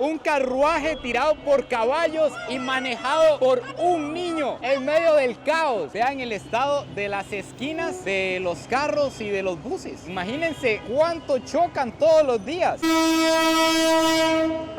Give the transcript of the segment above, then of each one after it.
Un carruaje tirado por caballos y manejado por un niño en medio del caos. Vean el estado de las esquinas de los carros y de los buses. Imagínense cuánto chocan todos los días.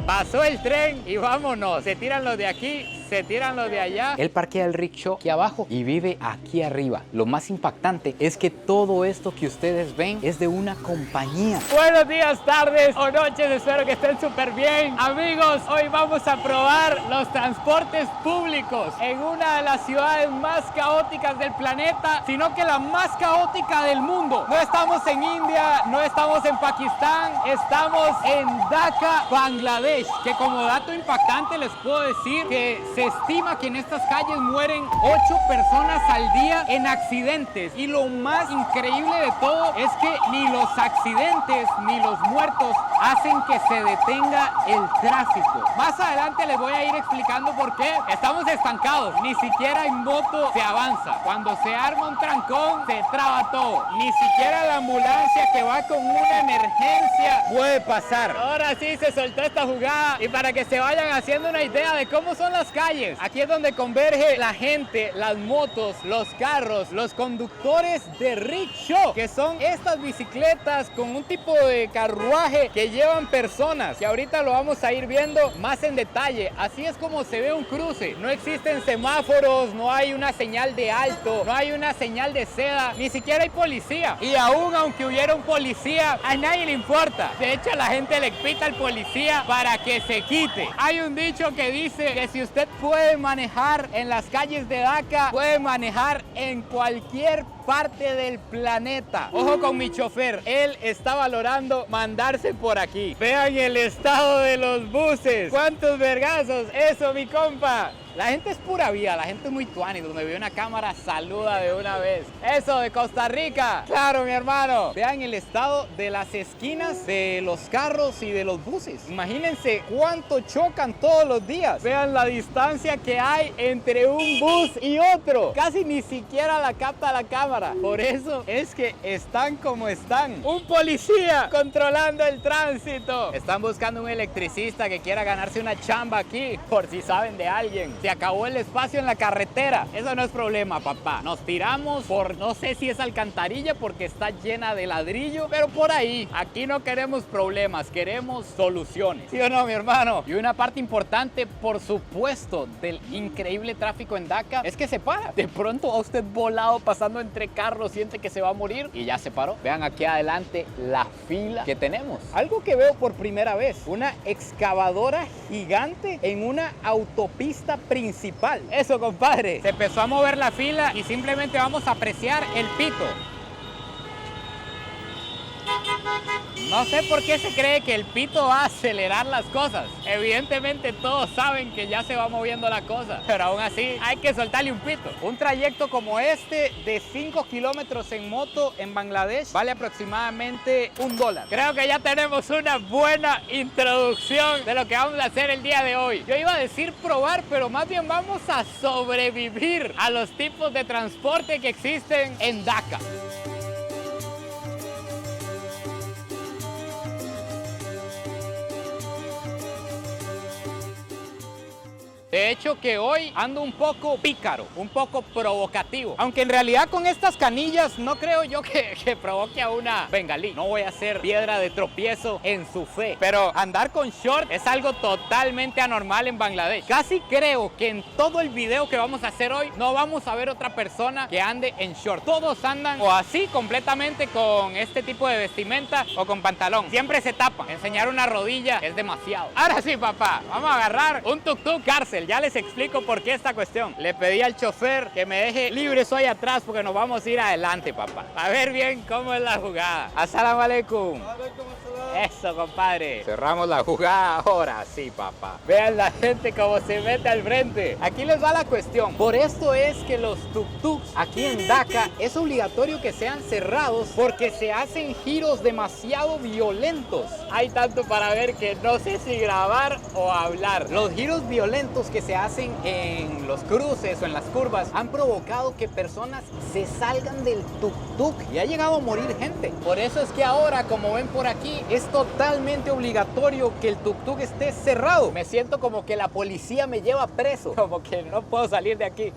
Pasó el tren y vámonos. Se tiran los de aquí, se tiran los de allá. Él parquea el rickshaw aquí abajo y vive aquí arriba. Lo más impactante es que todo esto que ustedes ven es de una compañía. Buenos días, tardes o noches. Espero que estén súper bien. Amigos, hoy vamos a probar los transportes públicos en una de las ciudades más caóticas del planeta, sino que la más caótica del mundo. No estamos en India, no estamos en Pakistán, estamos en Dhaka, Bangladesh, que como dato impactante les puedo decir que se estima que en estas calles mueren 8 personas al día en accidentes. Y lo más increíble de todo es que ni los accidentes ni los muertos hacen que se detenga el tráfico. Más adelante les voy a ir explicando por qué estamos estancados. Ni siquiera en moto se avanza. Cuando se arma un trancón, se traba todo. Ni siquiera la ambulancia que va con una emergencia puede pasar. Ahora sí se soltó esta jugada. Y para que se vayan haciendo una idea de cómo son las calles, aquí es donde converge la gente, las motos, los carros, los conductores de rickshaw, que son estas bicicletas con un tipo de carruaje que llevan personas, que ahorita lo vamos a ir viendo más en detalle. Así es como se ve un cruce. No existen semáforos, no hay una señal de alto, no hay una señal de seda, ni siquiera hay policía. Y aún aunque hubiera un policía, a nadie le importa. De hecho, la gente le pita al policía para que se quite. Hay un dicho que dice que si usted puede manejar en las calles de Dhaka, puede manejar en cualquier parte del planeta. Ojo con mi chofer, él está valorando mandarse por aquí. Vean el estado de los buses. ¿Cuántos vergazos? Eso, mi compa. La gente es pura vida, la gente es muy tuani. Donde ve una cámara, saluda de una vez. Eso, de Costa Rica. Claro, mi hermano. Vean el estado de las esquinas de los carros y de los buses. Imagínense cuánto chocan todos los días. Vean la distancia que hay entre un bus y otro. Casi ni siquiera la capta la cámara. Por eso es que están como están. Un policía controlando el tránsito. Están buscando un electricista que quiera ganarse una chamba aquí, por si saben de alguien. Se acabó el espacio en la carretera. Eso no es problema, papá. Nos tiramos por, no sé si es alcantarilla porque está llena de ladrillo, pero por ahí. Aquí no queremos problemas, queremos soluciones. ¿Sí o no, mi hermano? Y una parte importante, por supuesto, del increíble tráfico en Dhaka es que se para. De pronto a usted volado pasando entre carros siente que se va a morir y ya se paró. Vean aquí adelante la fila que tenemos. Algo que veo por primera vez, una excavadora gigante en una autopista principal. Eso, compadre. Se empezó a mover la fila y simplemente vamos a apreciar el pito. No sé por qué se cree que el pito va a acelerar las cosas. Evidentemente todos saben que ya se va moviendo la cosa, pero aún así hay que soltarle un pito. Un trayecto como este de 5 kilómetros en moto en Bangladesh vale aproximadamente $1. Creo que ya tenemos una buena introducción de lo que vamos a hacer el día de hoy. Yo iba a decir probar, pero más bien vamos a sobrevivir a los tipos de transporte que existen en Dhaka. De hecho que hoy ando un poco pícaro, un poco provocativo. Aunque en realidad con estas canillas no creo yo que provoque a una bengalí. No voy a ser piedra de tropiezo en su fe. Pero andar con short es algo totalmente anormal en Bangladesh. Casi creo que en todo el video que vamos a hacer hoy no vamos a ver otra persona que ande en short. Todos andan o así completamente con este tipo de vestimenta o con pantalón. Siempre se tapan. Enseñar una rodilla es demasiado. Ahora sí, papá, vamos a agarrar un tuk-tuk cárcel. Ya les explico por qué esta cuestión. Le pedí al chofer que me deje libre soy atrás porque nos vamos a ir adelante, papá. A ver bien cómo es la jugada. Assalamu alaikum. Eso, compadre. Cerramos la jugada ahora sí, papá. Vean la gente cómo se mete al frente. Aquí les va la cuestión. Por esto es que los tuk-tuks aquí en Dhaka es obligatorio que sean cerrados porque se hacen giros demasiado violentos. Hay tanto para ver que no sé si grabar o hablar. Los giros violentos que se hacen en los cruces o en las curvas han provocado que personas se salgan del tuk-tuk y ha llegado a morir gente. Por eso es que ahora, como ven por aquí, es totalmente obligatorio que el tuk-tuk esté cerrado. Me siento como que la policía me lleva preso, como que no puedo salir de aquí.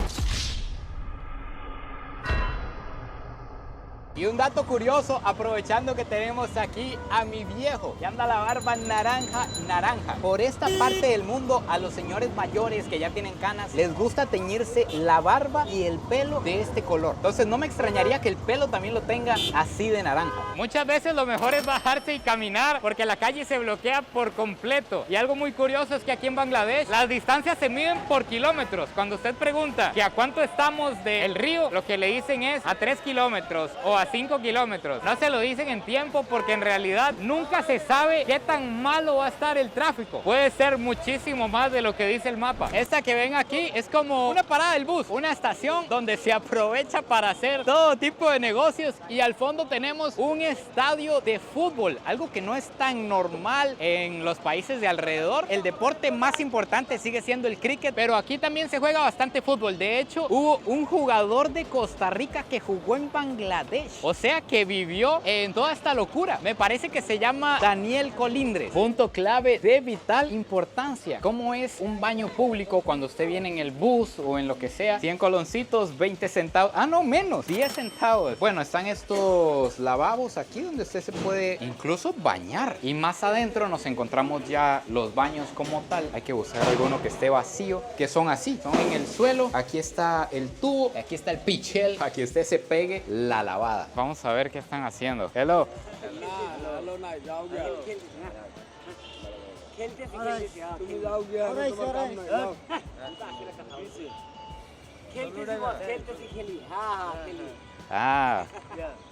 Y un dato curioso, aprovechando que tenemos aquí a mi viejo, que anda la barba naranja. Por esta parte del mundo, a los señores mayores que ya tienen canas, les gusta teñirse la barba y el pelo de este color. Entonces no me extrañaría que el pelo también lo tenga así de naranja. Muchas veces lo mejor es bajarse y caminar, porque la calle se bloquea por completo. Y algo muy curioso es que aquí en Bangladesh, las distancias se miden por kilómetros. Cuando usted pregunta que a cuánto estamos del río, lo que le dicen es a 3 kilómetros o a 5 kilómetros. No se lo dicen en tiempo porque en realidad nunca se sabe qué tan malo va a estar el tráfico. Puede ser muchísimo más de lo que dice el mapa. Esta que ven aquí es como una parada del bus, una estación donde se aprovecha para hacer todo tipo de negocios, y al fondo tenemos un estadio de fútbol, algo que no es tan normal en los países de alrededor. El deporte más importante sigue siendo el cricket, pero aquí también se juega bastante fútbol. De hecho, hubo un jugador de Costa Rica que jugó en Bangladesh. O sea que vivió en toda esta locura. Me parece que se llama Daniel Colindres. Punto clave de vital importancia. ¿Cómo es un baño público cuando usted viene en el bus o en lo que sea? 100 coloncitos, 20 centavos. Ah, no, menos, 10 centavos. Bueno, están estos lavabos aquí donde usted se puede incluso bañar. Y más adentro nos encontramos ya los baños como tal. Hay que buscar alguno que esté vacío, que son así. Son en el suelo. Aquí está el tubo. Aquí está el pichel para que usted se pegue la lavada. Vamos a ver qué están haciendo. Hello. Ah,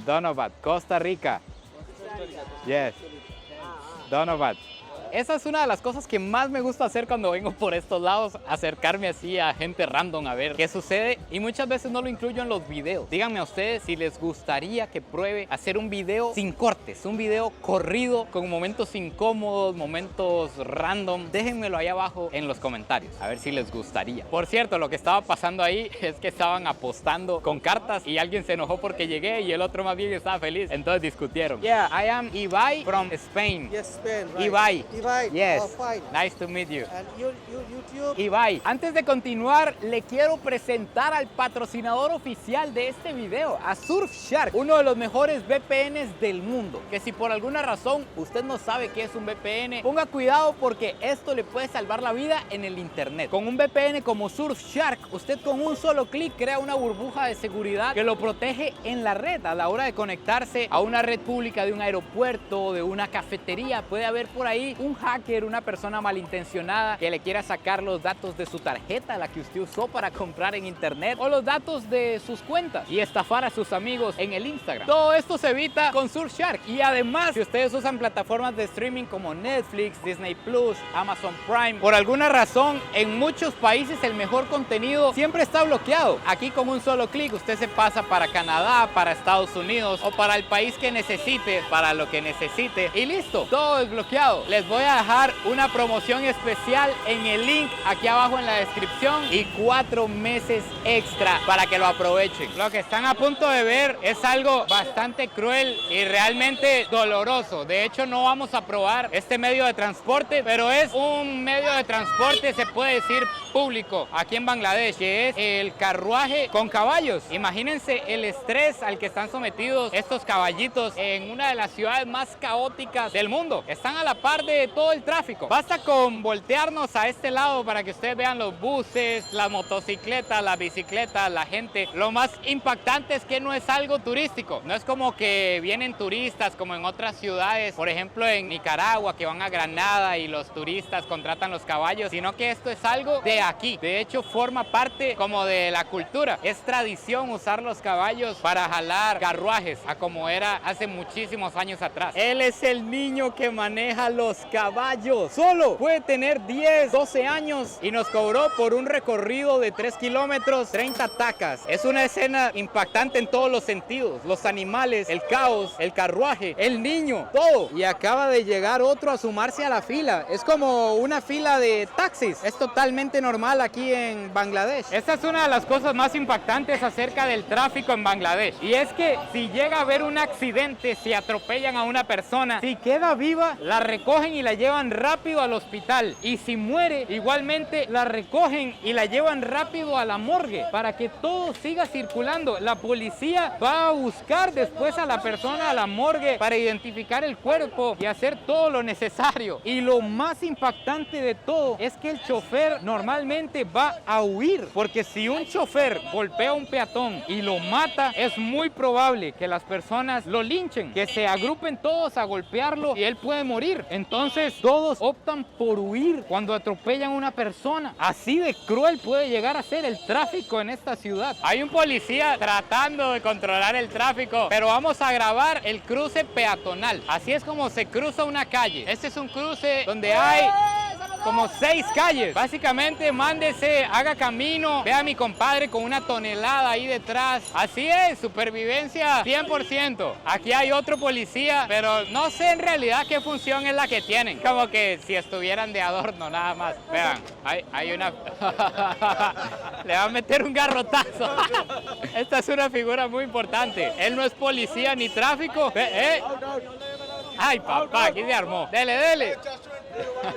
Donovan, Costa Rica. Yes, Donovan. Esa es una de las cosas que más me gusta hacer cuando vengo por estos lados, acercarme así a gente random a ver qué sucede, y muchas veces no lo incluyo en los videos. Díganme a ustedes si les gustaría que pruebe hacer un video sin cortes, un video corrido con momentos incómodos, momentos random. Déjenmelo ahí abajo en los comentarios, a ver si les gustaría. Por cierto, lo que estaba pasando ahí es que estaban apostando con cartas y alguien se enojó porque llegué y el otro más bien estaba feliz, entonces discutieron. Yeah, I am Ibai from Spain. Yes, Spain, right. Ibai. Ibai. Yes. Oh, fine. Nice to meet you. And YouTube. Ibai, antes de continuar, le quiero presentar al patrocinador oficial de este video, a Surfshark, uno de los mejores VPNs del mundo. Que si por alguna razón usted no sabe qué es un VPN, ponga cuidado porque esto le puede salvar la vida en el internet. Con un VPN como Surfshark, usted con un solo clic crea una burbuja de seguridad que lo protege en la red. A la hora de conectarse a una red pública de un aeropuerto, de una cafetería, puede haber por ahí un hacker, una persona malintencionada que le quiera sacar los datos de su tarjeta, la que usted usó para comprar en internet, o los datos de sus cuentas y estafar a sus amigos en el Instagram. Todo esto se evita con Surfshark. Y además, si ustedes usan plataformas de streaming como Netflix, Disney Plus, Amazon Prime, por alguna razón en muchos países el mejor contenido siempre está bloqueado. Aquí con un solo clic usted se pasa para Canadá, para Estados Unidos o para el país que necesite, para lo que necesite, y listo, todo desbloqueado. Les voy a dejar una promoción especial en el link aquí abajo en la descripción y 4 meses extra para que lo aprovechen. Lo que están a punto de ver es algo bastante cruel y realmente doloroso. De hecho, no vamos a probar este medio de transporte, pero es un medio de transporte, se puede decir, público aquí en Bangladesh, que es el carruaje con caballos. Imagínense el estrés al que están sometidos estos caballitos en una de las ciudades más caóticas del mundo. Están a la par de todo el tráfico. Basta con voltearnos a este lado para que ustedes vean los buses, las motocicletas, las bicicletas, la gente. Lo más impactante es que no es algo turístico. No es como que vienen turistas como en otras ciudades, por ejemplo en Nicaragua, que van a Granada y los turistas contratan los caballos, sino que esto es algo de aquí. De hecho, forma parte como de la cultura. Es tradición usar los caballos para jalar carruajes, a como era hace muchísimos años atrás. Él es el niño que maneja los caballos. Solo puede tener 10, 12 años y nos cobró por un recorrido de 3 kilómetros 30 tacas. Es una escena impactante en todos los sentidos. Los animales, el caos, el carruaje, el niño, todo. Y acaba de llegar otro a sumarse a la fila. Es como una fila de taxis. Es totalmente normal normal aquí en Bangladesh. Esta es una de las cosas más impactantes acerca del tráfico en Bangladesh. Y es que si llega a haber un accidente, si atropellan a una persona, si queda viva, la recogen y la llevan rápido al hospital. Y si muere, igualmente la recogen y la llevan rápido a la morgue para que todo siga circulando. La policía va a buscar después a la persona a la morgue para identificar el cuerpo y hacer todo lo necesario. Y lo más impactante de todo es que el chofer normalmente va a huir, porque si un chofer golpea a un peatón y lo mata, es muy probable que las personas lo linchen, que se agrupen todos a golpearlo y él puede morir. Entonces todos optan por huir cuando atropellan a una persona. Así de cruel puede llegar a ser el tráfico en esta ciudad. Hay un policía tratando de controlar el tráfico, pero vamos a grabar el cruce peatonal. Así es como se cruza una calle. Este es un cruce donde hay como 6 calles. Básicamente, mándese, haga camino. Ve a mi compadre con una tonelada ahí detrás. Así es, supervivencia 100%. Aquí hay otro policía, pero no sé en realidad qué función es la que tienen. Como que si estuvieran de adorno nada más. Vean, hay una... Le va a meter un garrotazo. Esta es una figura muy importante. Él no es policía ni tráfico. Ay, papá, aquí se armó. Dele, dele.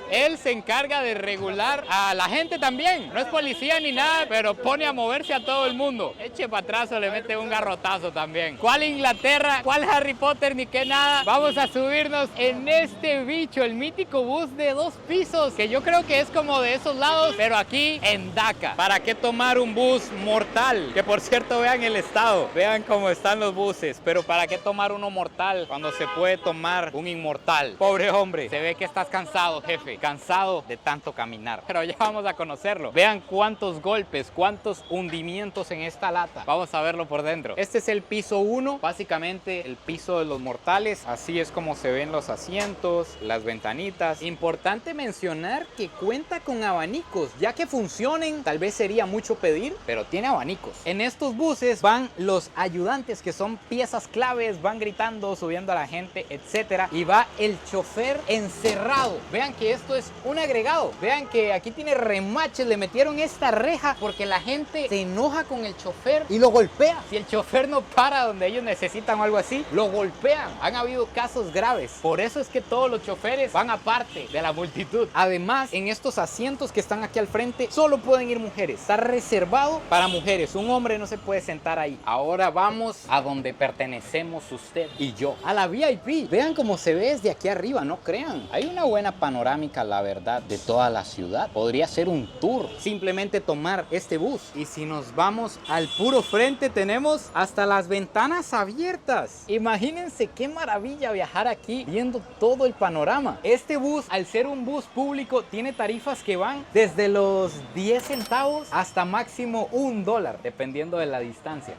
Él se encarga de regular a la gente también. No es policía ni nada, pero pone a moverse a todo el mundo. Eche para atrás o le mete un garrotazo también. ¿Cuál Inglaterra? ¿Cuál Harry Potter? Ni qué nada. Vamos a subirnos en este bicho, el mítico bus de 2 pisos, que yo creo que es como de esos lados, pero aquí en Dhaka. ¿Para qué tomar un bus mortal? Que por cierto, vean el estado. Vean cómo están los buses. Pero ¿para qué tomar uno mortal cuando se puede tomar un inmortal? Pobre hombre, se ve que estás cansado, jefe, cansado de tanto caminar, pero ya vamos a conocerlo. Vean cuántos golpes, cuántos hundimientos en esta lata. Vamos a verlo por dentro. Este es el piso 1, básicamente el piso de los mortales. Así es como se ven los asientos, las ventanitas. Importante mencionar que cuenta con abanicos, ya que funcionen, tal vez sería mucho pedir, pero tiene abanicos. En estos buses van los ayudantes, que son piezas claves, van gritando, subiendo a la gente, etcétera, y va el chofer encerrado. Vean que esto es un agregado. Vean que aquí tiene remaches. Le metieron esta reja porque la gente se enoja con el chofer y lo golpea. Si el chofer no para donde ellos necesitan o algo así, lo golpean. Han habido casos graves. Por eso es que todos los choferes van aparte de la multitud. Además, en estos asientos que están aquí al frente, solo pueden ir mujeres. Está reservado para mujeres. Un hombre no se puede sentar ahí. Ahora vamos a donde pertenecemos usted y yo, a la VIP. Vean cómo se ve desde aquí arriba, no crean. Hay una buena panorámica, la verdad, de toda la ciudad. Podría ser un tour, simplemente tomar este bus. Y si nos vamos al puro frente, tenemos hasta las ventanas abiertas. Imagínense qué maravilla viajar aquí viendo todo el panorama. Este bus, al ser un bus público, tiene tarifas que van desde los 10 centavos hasta máximo $1, dependiendo de la distancia.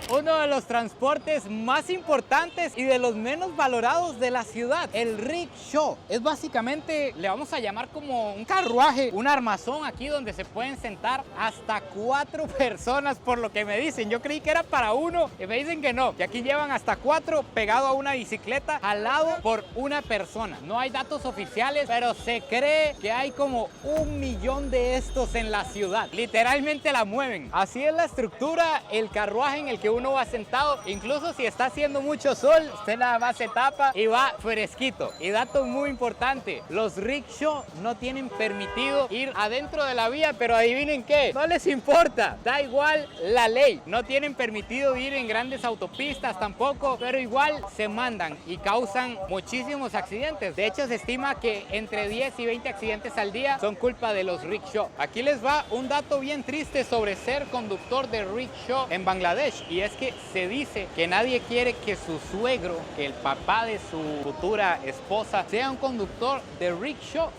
Uno de los transportes más importantes y de los menos valorados de la ciudad, el rickshaw. Es básicamente, le vamos a llamar como un carruaje, un armazón aquí donde se pueden sentar hasta 4 personas, por lo que me dicen. Yo creí que era para uno y me dicen que no, que aquí llevan hasta 4 pegado a una bicicleta, jalado por una persona. No hay datos oficiales, pero se cree que hay como 1 millón de estos en la ciudad. Literalmente la mueven. Así es la estructura, el carruaje en el que uno va sentado. Incluso si está haciendo mucho sol, usted nada más se tapa y va fresquito. Y dato muy importante, los rickshaw no tienen permitido ir adentro de la vía, pero adivinen qué, no les importa, da igual la ley. No tienen permitido ir en grandes autopistas tampoco, pero igual se mandan y causan muchísimos accidentes. De hecho, se estima que entre 10 y 20 accidentes al día son culpa de los rickshaw. Aquí les va un dato bien triste sobre ser conductor de rickshaw en Bangladesh, y es que se dice que nadie quiere que su suegro, que el papá de su futura esposa, sea un conductor de rickshaw.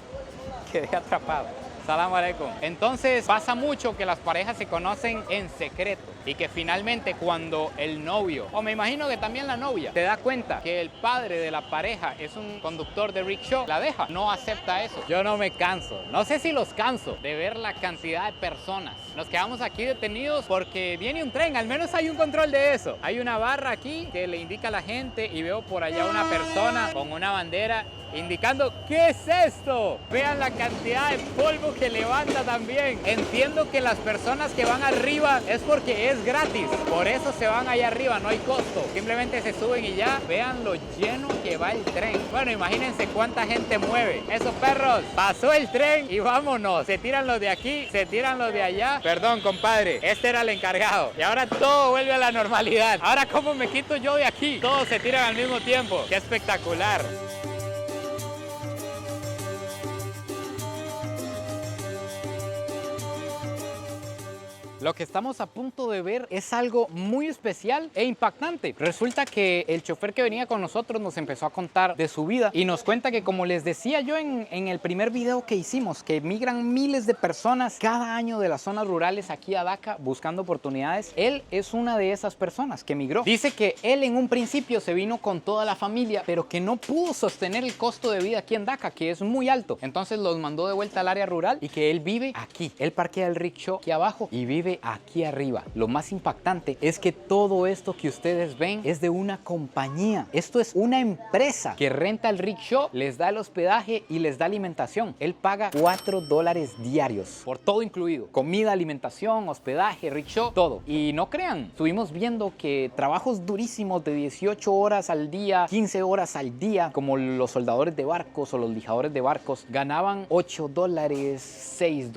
Quedé atrapado. Salam aleikum. Entonces pasa mucho que las parejas se conocen en secreto y que finalmente cuando el novio, o me imagino que también la novia, se da cuenta que el padre de la pareja es un conductor de rickshaw, la deja, no acepta eso. Yo no me canso, no sé si los canso de ver la cantidad de personas. Nos quedamos aquí detenidos porque viene un tren, al menos hay un control de eso. Hay una barra aquí que le indica a la gente y veo por allá una persona con una bandera indicando ¿qué es esto? Vean la cantidad de polvo que levanta también. Entiendo que las personas que van arriba es porque es gratis, por eso se van allá arriba, no hay costo, simplemente se suben y ya. Vean lo lleno que va el tren. Bueno, imagínense cuánta gente mueve. Esos perros, pasó el tren y vámonos. Se tiran los de aquí, se tiran los de allá. Perdón, compadre, este era el encargado. Y ahora todo vuelve a la normalidad. Ahora, ¿cómo me quito yo de aquí? Todos se tiran al mismo tiempo. ¡Qué espectacular! Lo que estamos a punto de ver es algo muy especial e impactante. Resulta que el chofer que venía con nosotros nos empezó a contar de su vida y nos cuenta que, como les decía yo en el primer video que hicimos, que migran miles de personas cada año de las zonas rurales aquí a Daca buscando oportunidades. Él es una de esas personas que migró. Dice que él en un principio se vino con toda la familia, pero que no pudo sostener el costo de vida aquí en Daca, que es muy alto. Entonces los mandó de vuelta al área rural y que él vive aquí. Él parquea el rickshaw aquí abajo y vive aquí arriba. Lo más impactante es que todo esto que ustedes ven es de una compañía. Esto es una empresa que renta el rickshaw, les da el hospedaje y les da alimentación. Él paga $4 diarios por todo incluido: comida, alimentación, hospedaje, rickshaw, todo. Y no crean, estuvimos viendo que trabajos durísimos de 18 horas al día, 15 horas al día, como los soldadores de barcos o los lijadores de barcos, ganaban $8, $6,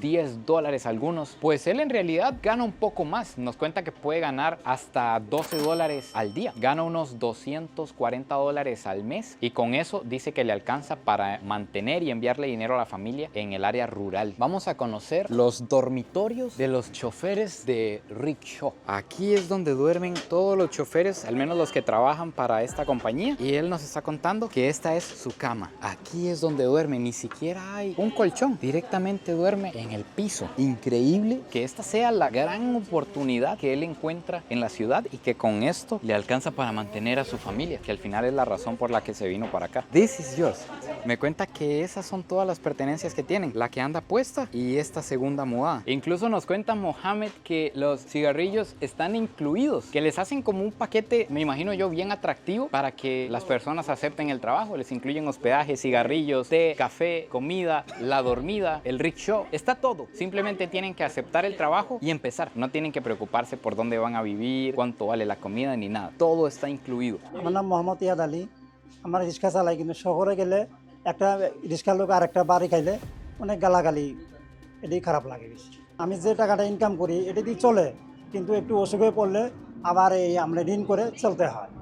$10 algunos. Pues él en realidad gana un poco más. Nos cuenta que puede ganar hasta $12 al día. Gana unos $240 al mes y con eso dice que le alcanza para mantener y enviarle dinero a la familia en el área rural. Vamos a conocer los dormitorios de los choferes de rickshaw. Aquí es donde duermen todos los choferes, al menos los que trabajan para esta compañía, y él nos está contando que esta es su cama. Aquí es donde duerme, ni siquiera hay un colchón, directamente duerme en el piso. Increíble que esta sea la gran oportunidad que él encuentra en la ciudad y que con esto le alcanza para mantener a su familia, que al final es la razón por la que se vino para acá. This is yours. Me cuenta que esas son todas las pertenencias que tienen, la que anda puesta y esta segunda mudada. Incluso nos cuenta Mohamed que los cigarrillos están incluidos, que les hacen como un paquete, me imagino yo, bien atractivo para que las personas acepten el trabajo. Les incluyen hospedaje, cigarrillos, té, café, comida, la dormida, el rickshaw, está todo. Simplemente tienen que aceptar el trabajo y empezar. No tienen que preocuparse por dónde van a vivir, cuánto vale la comida ni nada. Todo está incluido. আমার নাম মোহাম্মদ ইয়াদ আলী। আমার রিক্সা চালাই, কিন্তু শহরে গেলে একটা রিক্সার লোক আর একটা বাড়ি খাইলে অনেক গালাগালি, এটাই খারাপ লাগে বেশি। আমি যে টাকাটা ইনকাম করি এটা দিয়ে চলে, কিন্তু একটু অসুখ হয়ে পড়লে আবার এই আমরা ঋণ করে চলতে হয়।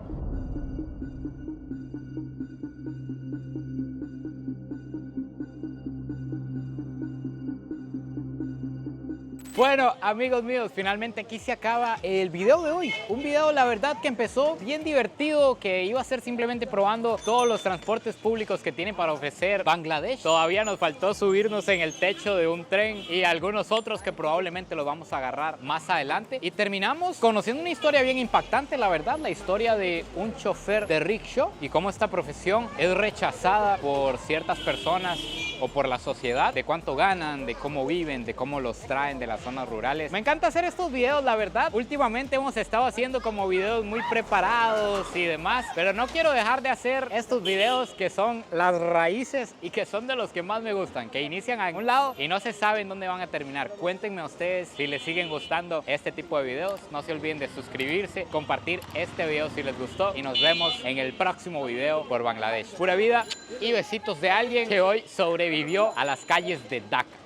Bueno, amigos míos, finalmente aquí se acaba el video de hoy. Un video, la verdad, que empezó bien divertido, que iba a ser simplemente probando todos los transportes públicos que tiene para ofrecer Bangladesh. Todavía nos faltó subirnos en el techo de un tren y algunos otros que probablemente los vamos a agarrar más adelante. Y terminamos conociendo una historia bien impactante, la verdad, la historia de un chofer de rickshaw y cómo esta profesión es rechazada por ciertas personas o por la sociedad, de cuánto ganan, de cómo viven, de cómo los traen de las zonas rurales. Me encanta hacer estos videos, la verdad. Últimamente hemos estado haciendo como videos muy preparados y demás, pero no quiero dejar de hacer estos videos que son las raíces y que son de los que más me gustan, que inician en un lado y no se saben dónde van a terminar. Cuéntenme a ustedes si les siguen gustando este tipo de videos. No se olviden de suscribirse, compartir este video si les gustó y nos vemos en el próximo video por Bangladesh. Pura vida y besitos de alguien que hoy sobrevivió a las calles de Daca.